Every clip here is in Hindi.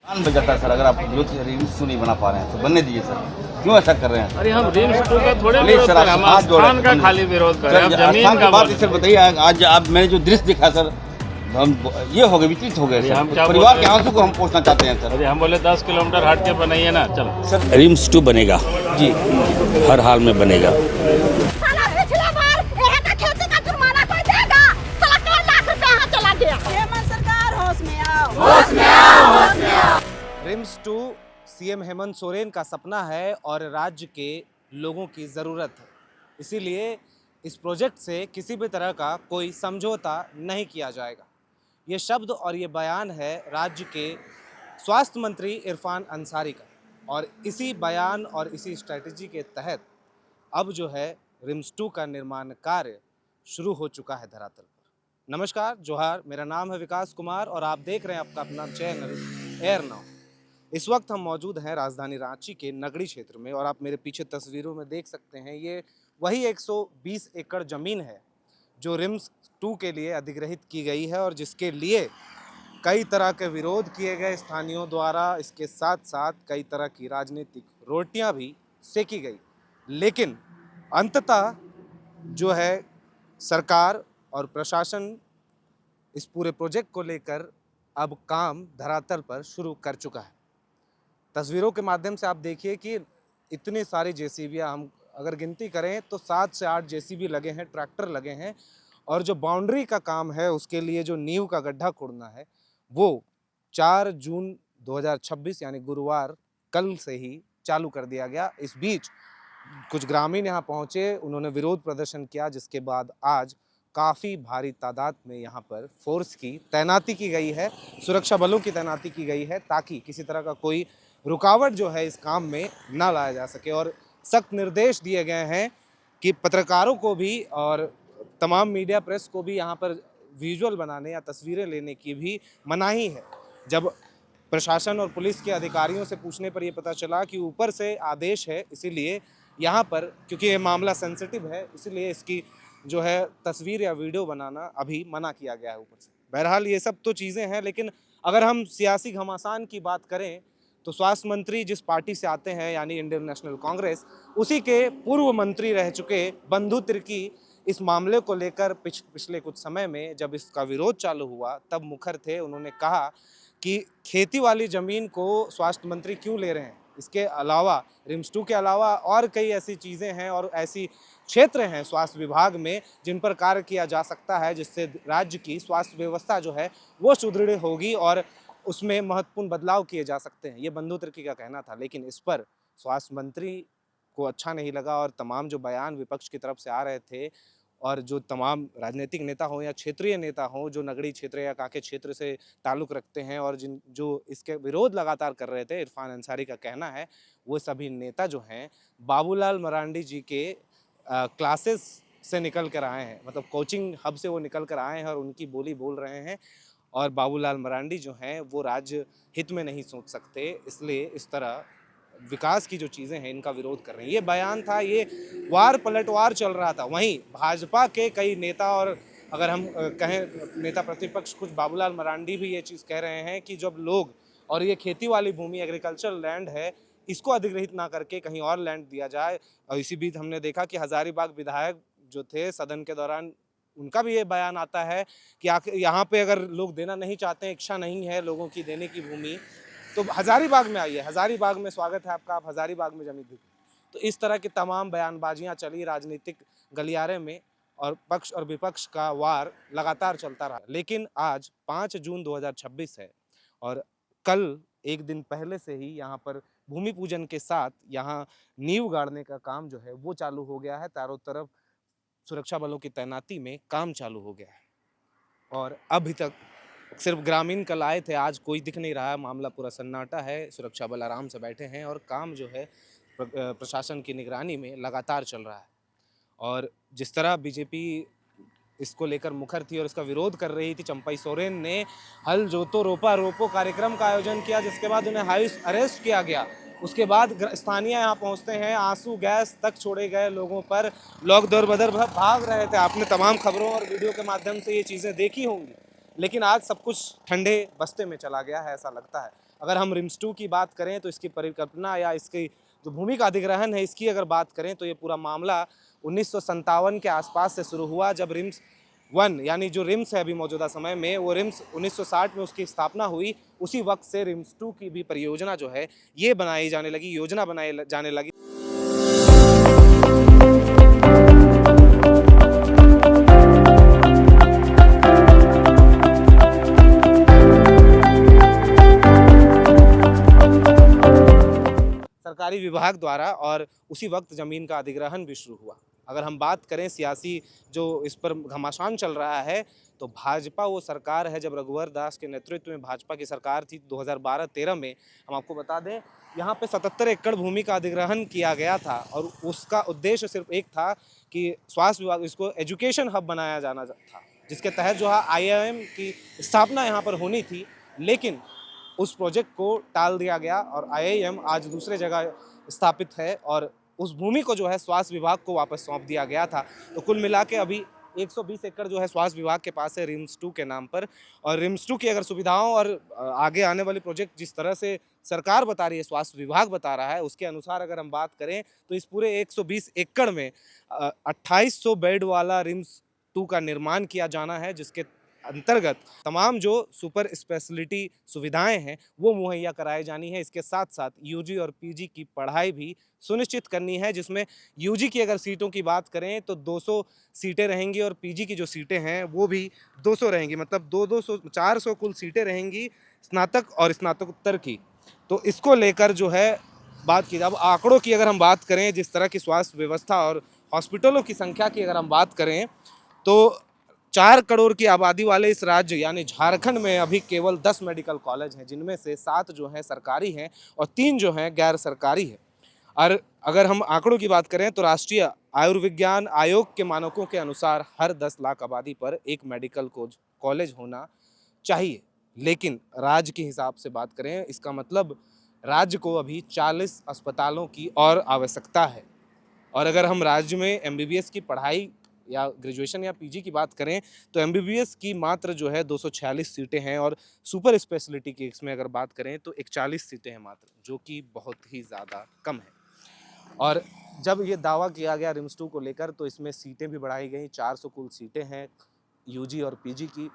नुकसान बच जाता है सर, अगर आप जो रिम्स क्यों नहीं बना पा रहे हैं तो बनने दीजिए सर, क्यों ऐसा कर रहे हैं? अरे हम रिम्स टू का थोड़े प्लीज विरोध सर, कर रहे हैं, हम हाथ जोड़े। स्थान का खाली विरोध कर रहे हैं, सर, हम जमीन स्थान का की बात बोल सर बताइए, आज आप मैंने जो दृश्य दिखा सर, हम ये हो गए, विचलित हो गए अरे सर। हम क्या परिवार बोल के रहे हैं? आंसू को हम पोंछना चाहते हैं सर। अरे हम बोले 10 किलोमीटर हट के बनाइए ना, चलो। सर रिम्स 2 बनेगा जी, हर हाल में बनेगा। साला पिछले बार यहाँ का खेती का जुर्माना कोई देगा? साला 1.5 लाख रुपया यहाँ चला गया। हेमंत सरकार होश में आओ। होश में आओ, होश में आओ। रिम्स 2 सीएम हेमंत सोरेन का सपना है और राज्य के लोगों की ज़रूरत है। इसीलिए इस प्रोजेक्ट से किसी भी तरह का कोई समझौता नहीं किया जाएगा। ये शब्द और ये बयान है राज्य के स्वास्थ्य मंत्री इरफान अंसारी का, और इसी बयान और इसी स्ट्रैटेजी के तहत अब जो है रिम्स 2 का निर्माण कार्य शुरू हो चुका है धरातल पर। नमस्कार, जोहार, मेरा नाम है विकास कुमार और आप देख रहे हैं आपका अपना चैनल एयर नाउ। इस वक्त हम मौजूद हैं राजधानी रांची के नगड़ी क्षेत्र में, और आप मेरे पीछे तस्वीरों में देख सकते हैं ये वही 120 एकड़ ज़मीन है जो रिम्स 2 के लिए अधिग्रहित की गई है और जिसके लिए कई तरह के विरोध किए गए स्थानीयों द्वारा। इसके साथ साथ कई तरह की राजनीतिक रोटियां भी सेकी गई, लेकिन अंततः जो है सरकार और प्रशासन इस पूरे प्रोजेक्ट को लेकर अब काम धरातल पर शुरू कर चुका है। तस्वीरों के माध्यम से आप देखिए कि इतनी सारी जेसीबियाँ, हम अगर गिनती करें तो 7 से 8 जेसीबी लगे हैं, ट्रैक्टर लगे हैं, और जो बाउंड्री का काम है उसके लिए जो नींव का गड्ढा खोदना है वो 4 जून 2026 यानी गुरुवार कल से ही चालू कर दिया गया। इस बीच कुछ ग्रामीण यहाँ पहुँचे, उन्होंने विरोध प्रदर्शन किया, जिसके बाद आज काफ़ी भारी तादाद में यहाँ पर फोर्स की तैनाती की गई है, सुरक्षा बलों की तैनाती की गई है, ताकि किसी तरह का कोई रुकावट जो है इस काम में ना लाया जा सके। और सख्त निर्देश दिए गए हैं कि पत्रकारों को भी और तमाम मीडिया प्रेस को भी यहाँ पर विजुअल बनाने या तस्वीरें लेने की भी मनाही है। जब प्रशासन और पुलिस के अधिकारियों से पूछने पर यह पता चला कि ऊपर से आदेश है, इसीलिए यहाँ पर, क्योंकि ये मामला सेंसिटिव है, इसीलिए इसकी जो है तस्वीर या वीडियो बनाना अभी मना किया गया है ऊपर से। बहरहाल ये सब तो चीज़ें हैं, लेकिन अगर हम सियासी घमासान की बात करें तो स्वास्थ्य मंत्री जिस पार्टी से आते हैं यानी इंडियन नेशनल कांग्रेस, उसी के पूर्व मंत्री रह चुके बंधु तिर्की इस मामले को लेकर पिछले कुछ समय में जब इसका विरोध चालू हुआ तब मुखर थे। उन्होंने कहा कि खेती वाली ज़मीन को स्वास्थ्य मंत्री क्यों ले रहे हैं। इसके अलावा रिम्स 2 के अलावा और कई ऐसी चीज़ें हैं और ऐसी क्षेत्र हैं स्वास्थ्य विभाग में जिन पर कार्य किया जा सकता है, जिससे राज्य की स्वास्थ्य व्यवस्था जो है वो सुदृढ़ होगी और उसमें महत्वपूर्ण बदलाव किए जा सकते हैं। ये बंधु तिर्की का कहना था, लेकिन इस पर स्वास्थ्य मंत्री को अच्छा नहीं लगा और तमाम जो बयान विपक्ष की तरफ से आ रहे थे और जो तमाम राजनीतिक नेता हों या क्षेत्रीय नेता हों जो नगरी क्षेत्र या कांके क्षेत्र से ताल्लुक़ रखते हैं और जो इसके विरोध लगातार कर रहे थे, इरफान अंसारी का कहना है वो सभी नेता जो हैं बाबूलाल मरांडी जी के क्लासेस से निकल कर आए हैं, मतलब कोचिंग हब से वो निकल कर आए हैं और उनकी बोली बोल रहे हैं। और बाबूलाल मरांडी जो हैं वो राज्य हित में नहीं सोच सकते, इसलिए इस तरह विकास की जो चीज़ें हैं इनका विरोध कर रहे हैं। ये बयान था, ये वार पलटवार चल रहा था। वहीं भाजपा के कई नेता और अगर हम कहें नेता प्रतिपक्ष कुछ बाबूलाल मरांडी भी ये चीज़ कह रहे हैं कि जब लोग और ये खेती वाली भूमि एग्रीकल्चरल लैंड है, इसको अधिग्रहित ना करके कहीं और लैंड दिया जाए। और इसी बीच हमने देखा कि हज़ारीबाग विधायक जो थे सदन के दौरान, उनका भी ये बयान आता है कि यहाँ पे अगर लोग देना नहीं चाहते हैं, इच्छा नहीं है लोगों की देने की भूमि, तो हज़ारीबाग में आइए, हज़ारीबाग में स्वागत है आपका, आप हज़ारीबाग में जमीन दीजिए। तो इस तरह की तमाम बयानबाजियाँ चली राजनीतिक गलियारे में और पक्ष और विपक्ष का वार लगातार चलता रहा। लेकिन आज 5 जून 2026 है और कल एक दिन पहले से ही यहाँ पर भूमि पूजन के साथ यहाँ नींव गाड़ने का काम जो है वो चालू हो गया है। चारों तरफ सुरक्षा बलों की तैनाती में काम चालू हो गया है और अभी तक सिर्फ ग्रामीण कल आए थे, आज कोई दिख नहीं रहा है। मामला पूरा सन्नाटा है, सुरक्षा बल आराम से बैठे हैं और काम जो है प्रशासन की निगरानी में लगातार चल रहा है। और जिस तरह बीजेपी इसको लेकर मुखर थी और इसका विरोध कर रही थी, चंपई सोरेन ने हल जोतो रोपा रोपो कार्यक्रम का आयोजन किया, जिसके बाद उन्हें हाउस अरेस्ट किया गया। उसके बाद स्थानीय यहाँ पहुँचते हैं, आंसू गैस तक छोड़े गए लोगों पर, लोग दर बदर भाग रहे थे। आपने तमाम खबरों और वीडियो के माध्यम से ये चीज़ें देखी होंगी, लेकिन आज सब कुछ ठंडे बस्ते में चला गया है ऐसा लगता है। अगर हम रिम्स 2 की बात करें तो इसकी परिकल्पना या इसकी जो भूमि का अधिग्रहण है इसकी अगर बात करें तो ये पूरा मामला 1957 के आसपास से शुरू हुआ, जब रिम्स 1 यानी जो रिम्स है अभी मौजूदा समय में, वो रिम्स 1960 में उसकी स्थापना हुई। उसी वक्त से रिम्स 2 की भी परियोजना जो है ये बनाई जाने लगी, योजना बनाई जाने लगी। सरकारी विभाग द्वारा, और उसी वक्त ज़मीन का अधिग्रहण भी शुरू हुआ। अगर हम बात करें सियासी जो इस पर घमासान चल रहा है, तो भाजपा वो सरकार है, जब रघुवर दास के नेतृत्व में भाजपा की सरकार थी 2012-13 में, हम आपको बता दें यहाँ पे 77 एकड़ भूमि का अधिग्रहण किया गया था, और उसका उद्देश्य सिर्फ एक था कि स्वास्थ्य विभाग, इसको एजुकेशन हब बनाया जाना था, जिसके तहत जो है IIM की स्थापना यहाँ पर होनी थी। लेकिन उस प्रोजेक्ट को टाल दिया गया और IIM आज दूसरे जगह स्थापित है, और उस भूमि को जो है स्वास्थ्य विभाग को वापस सौंप दिया गया था। तो कुल मिला के अभी 120 एकड़ जो है स्वास्थ्य विभाग के पास है रिम्स 2 के नाम पर। और रिम्स 2 की अगर सुविधाओं और आगे आने वाली प्रोजेक्ट जिस तरह से सरकार बता रही है, स्वास्थ्य विभाग बता रहा है, उसके अनुसार अगर हम बात करें तो इस पूरे 120 एकड़ में 2800 बेड वाला रिम्स 2 का निर्माण किया जाना है, जिसके अंतर्गत तमाम जो सुपर स्पेशलिटी सुविधाएं हैं वो मुहैया कराई जानी है। इसके साथ साथ UG और PG की पढ़ाई भी सुनिश्चित करनी है, जिसमें UG की अगर सीटों की बात करें तो 200 सीटें रहेंगी, और PG की जो सीटें हैं वो भी 200 रहेंगी, मतलब 200 400 कुल सीटें रहेंगी स्नातक और स्नातकोत्तर की। तो इसको लेकर जो है बात की, अब आंकड़ों की अगर हम बात करें, जिस तरह की स्वास्थ्य व्यवस्था और हॉस्पिटलों की संख्या की अगर हम बात करें, तो 4 करोड़ की आबादी वाले इस राज्य यानी झारखंड में अभी केवल 10 मेडिकल कॉलेज हैं, जिनमें से 7 जो हैं सरकारी हैं और 3 जो हैं गैर सरकारी हैं। और अगर हम आंकड़ों की बात करें तो राष्ट्रीय आयुर्विज्ञान आयोग के मानकों के अनुसार हर 10 लाख आबादी पर एक मेडिकल कॉलेज होना चाहिए। लेकिन राज्य के हिसाब से बात करें, इसका मतलब राज्य को अभी 40 अस्पतालों की और आवश्यकता है। और अगर हम राज्य में MBBS की पढ़ाई या ग्रेजुएशन या PG की बात करें तो MBBS की मात्र जो है 246 सीटें हैं, और सुपर स्पेशलिटी की इसमें अगर बात करें तो 41 सीटें हैं मात्र, जो कि बहुत ही ज़्यादा कम है। और जब ये दावा किया गया रिम्स 2 को लेकर, तो इसमें सीटें भी बढ़ाई गई, 400 कुल सीटें हैं UG और PG की।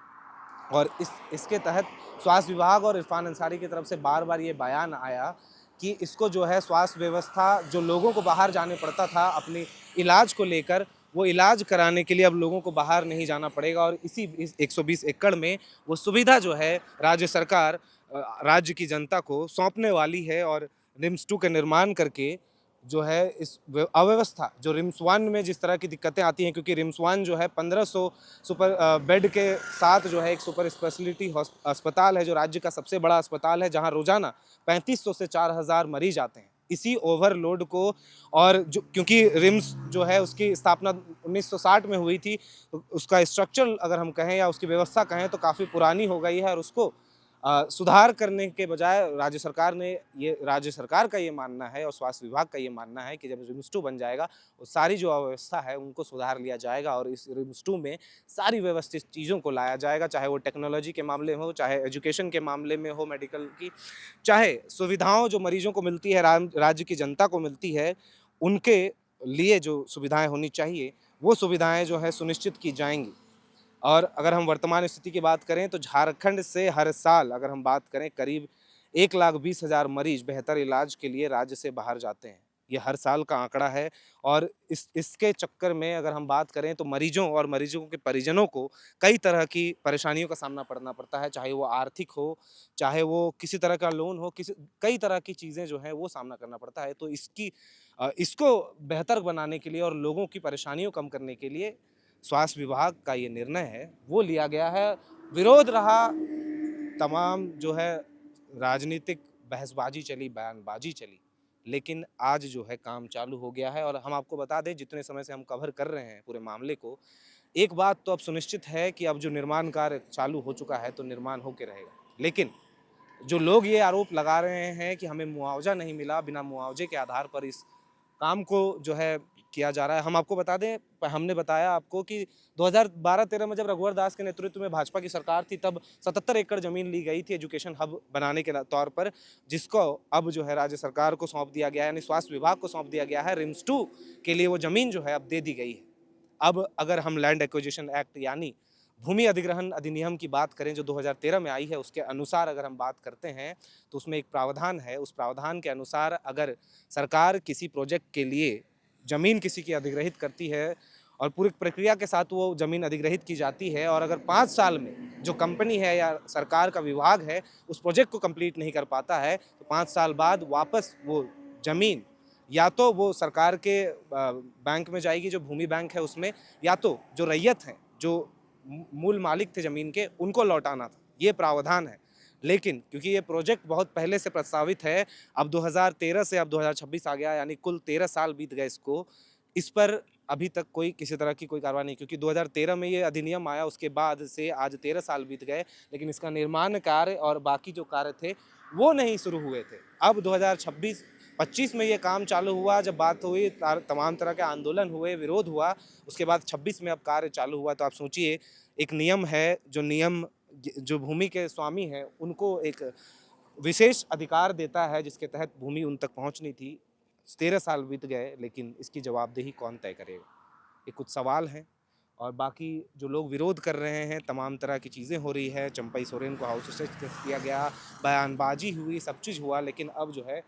और इसके तहत स्वास्थ्य विभाग और इरफान अंसारी की तरफ से बार बार ये बयान आया कि इसको जो है स्वास्थ्य व्यवस्था, जो लोगों को बाहर जाने पड़ता था अपने इलाज को लेकर, वो इलाज कराने के लिए अब लोगों को बाहर नहीं जाना पड़ेगा। और इस 120 एकड़ में वो सुविधा जो है राज्य सरकार राज्य की जनता को सौंपने वाली है। और रिम्स 2 का निर्माण करके जो है इस अव्यवस्था, जो रिम्स 1 में जिस तरह की दिक्कतें आती हैं, क्योंकि रिम्स 1 जो है 1500 सुपर बेड के साथ जो है एक सुपर स्पेशलिटी अस्पताल है, जो राज्य का सबसे बड़ा अस्पताल है, जहां रोजाना 3500 से 4000 मरीज आते हैं। इसी ओवरलोड को, और जो क्योंकि रिम्स जो है उसकी स्थापना 1960 में हुई थी, उसका स्ट्रक्चर अगर हम कहें या उसकी व्यवस्था कहें तो काफ़ी पुरानी हो गई है, और उसको सुधार करने के बजाय राज्य सरकार का ये मानना है और स्वास्थ्य विभाग का ये मानना है कि जब रिम्स 2 बन जाएगा, वो सारी जो अव्यवस्था है उनको सुधार लिया जाएगा, और इस रिम्स 2 में सारी व्यवस्थित चीज़ों को लाया जाएगा, चाहे वो टेक्नोलॉजी के मामले में हो, चाहे एजुकेशन के मामले में हो, मेडिकल की, चाहे सुविधाओं जो मरीजों को मिलती है, राज्य की जनता को मिलती है, उनके लिए जो सुविधाएँ होनी चाहिए वो सुविधाएँ जो है सुनिश्चित की जाएंगी। और अगर हम वर्तमान स्थिति की बात करें तो झारखंड से हर साल अगर हम बात करें करीब 1,20,000 मरीज बेहतर इलाज के लिए राज्य से बाहर जाते हैं। ये हर साल का आंकड़ा है, और इसके चक्कर में अगर हम बात करें तो मरीजों और मरीजों के परिजनों को कई तरह की परेशानियों का सामना करना पड़ता है, चाहे वो आर्थिक हो, चाहे वो किसी तरह का लोन हो, कई तरह की चीज़ें जो हैं वो सामना करना पड़ता है। तो इसको बेहतर बनाने के लिए और लोगों की परेशानियों कम करने के लिए स्वास्थ्य विभाग का ये निर्णय है वो लिया गया है। विरोध रहा, तमाम जो है राजनीतिक बहसबाजी चली, बयानबाजी चली, लेकिन आज जो है काम चालू हो गया है। और हम आपको बता दें, जितने समय से हम कवर कर रहे हैं पूरे मामले को, एक बात तो अब सुनिश्चित है कि अब जो निर्माण कार्य चालू हो चुका है तो निर्माण होके रहेगा। लेकिन जो लोग ये आरोप लगा रहे हैं कि हमें मुआवजा नहीं मिला, बिना मुआवजे के आधार पर इस काम को जो है किया जा रहा है। हम आपको बता दें, हमने बताया आपको कि 2012-13 में जब रघुवर दास के नेतृत्व में भाजपा की सरकार थी, तब 77 एकड़ ज़मीन ली गई थी एजुकेशन हब बनाने के तौर पर, जिसको अब जो है राज्य सरकार को सौंप दिया गया है, यानी स्वास्थ्य विभाग को सौंप दिया गया है। रिम्स 2 के लिए वो ज़मीन जो है अब दे दी गई है। अब अगर हम लैंड एक्विजिशन एक्ट यानी भूमि अधिग्रहण अधिनियम की बात करें जो 2013 में आई है, उसके अनुसार अगर हम बात करते हैं तो उसमें एक प्रावधान है। उस प्रावधान के अनुसार अगर सरकार किसी प्रोजेक्ट के लिए ज़मीन किसी की अधिग्रहित करती है और पूरी प्रक्रिया के साथ वो ज़मीन अधिग्रहित की जाती है, और अगर 5 साल में जो कंपनी है या सरकार का विभाग है उस प्रोजेक्ट को कंप्लीट नहीं कर पाता है, तो 5 साल बाद वापस वो ज़मीन या तो वो सरकार के बैंक में जाएगी, जो भूमि बैंक है उसमें, या तो जो रैयत हैं, जो मूल मालिक थे ज़मीन के, उनको लौटाना था। ये प्रावधान है। लेकिन क्योंकि ये प्रोजेक्ट बहुत पहले से प्रस्तावित है, अब 2013 से अब 2026 आ गया, यानी कुल 13 साल बीत गए इसको, इस पर अभी तक कोई किसी तरह की कोई कार्रवाई नहीं, क्योंकि 2013 में ये अधिनियम आया, उसके बाद से आज 13 साल बीत गए, लेकिन इसका निर्माण कार्य और बाकी जो कार्य थे वो नहीं शुरू हुए थे। अब 2026-25 में ये काम चालू हुआ, जब बात हुई तमाम तरह के आंदोलन हुए, विरोध हुआ, उसके बाद 26 में अब कार्य चालू हुआ। तो आप सोचिए, एक नियम है, जो नियम जो भूमि के स्वामी हैं उनको एक विशेष अधिकार देता है, जिसके तहत भूमि उन तक पहुंचनी थी। 13 साल बीत गए, लेकिन इसकी जवाबदेही कौन तय करेगा? ये कुछ सवाल हैं। और बाकी जो लोग विरोध कर रहे हैं, तमाम तरह की चीज़ें हो रही है, चंपई सोरेन को हाउस अरेस्ट किया गया, बयानबाजी हुई, सब चीज़ हुआ, लेकिन अब जो है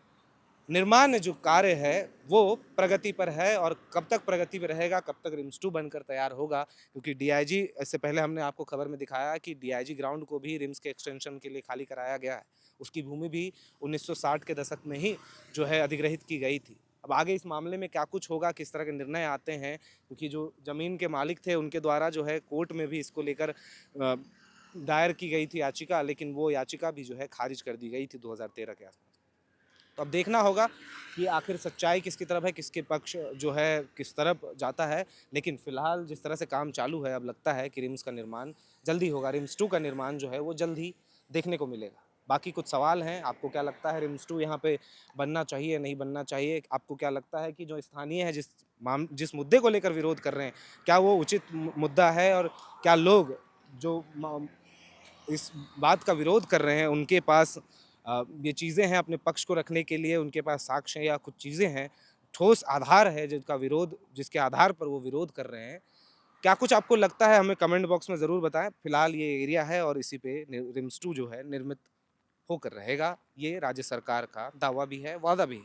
निर्माण जो कार्य है वो प्रगति पर है। और कब तक प्रगति पर रहेगा, कब तक रिम्स 2 बनकर तैयार होगा, क्योंकि डीआईजी, इससे पहले हमने आपको खबर में दिखाया कि डीआईजी ग्राउंड को भी रिम्स के एक्सटेंशन के लिए खाली कराया गया है। उसकी भूमि भी 1960 के दशक में ही जो है अधिग्रहित की गई थी। अब आगे इस मामले में क्या कुछ होगा, किस तरह के निर्णय आते हैं, क्योंकि जो ज़मीन के मालिक थे उनके द्वारा जो है कोर्ट में भी इसको लेकर दायर की गई थी याचिका, लेकिन वो याचिका भी जो है खारिज कर दी गई थी 2013 के आसपास। तो अब देखना होगा कि आखिर सच्चाई किसकी तरफ है, किसके पक्ष जो है किस तरफ जाता है। लेकिन फ़िलहाल जिस तरह से काम चालू है, अब लगता है कि रिम्स का निर्माण जल्दी होगा। रिम्स 2 का निर्माण जो है वो जल्द ही देखने को मिलेगा। बाकी कुछ सवाल हैं, आपको क्या लगता है रिम्स 2 यहाँ पे बनना चाहिए, नहीं बनना चाहिए? आपको क्या लगता है कि जो स्थानीय है, जिस मुद्दे को लेकर विरोध कर रहे हैं, क्या वो उचित मुद्दा है? और क्या लोग जो इस बात का विरोध कर रहे हैं उनके पास ये चीज़ें हैं अपने पक्ष को रखने के लिए, उनके पास साक्ष्य या कुछ चीज़ें हैं, ठोस आधार है जिसके आधार पर वो विरोध कर रहे हैं? क्या कुछ आपको लगता है, हमें कमेंट बॉक्स में ज़रूर बताएं। फिलहाल ये एरिया है और इसी पे रिम्स 2 जो है निर्मित होकर रहेगा। ये राज्य सरकार का दावा भी है, वादा भी है।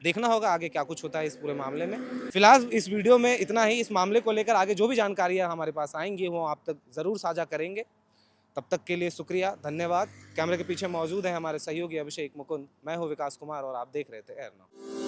देखना होगा आगे क्या कुछ होता है इस पूरे मामले में। फिलहाल इस वीडियो में इतना ही। इस मामले को लेकर आगे जो भी जानकारियाँ हमारे पास आएंगी वो आप तक ज़रूर साझा करेंगे। तब तक के लिए शुक्रिया, धन्यवाद। कैमरे के पीछे मौजूद है हमारे सहयोगी अभिषेक मुकुंद। मैं हूँ विकास कुमार और आप देख रहे थे एयर नाउ।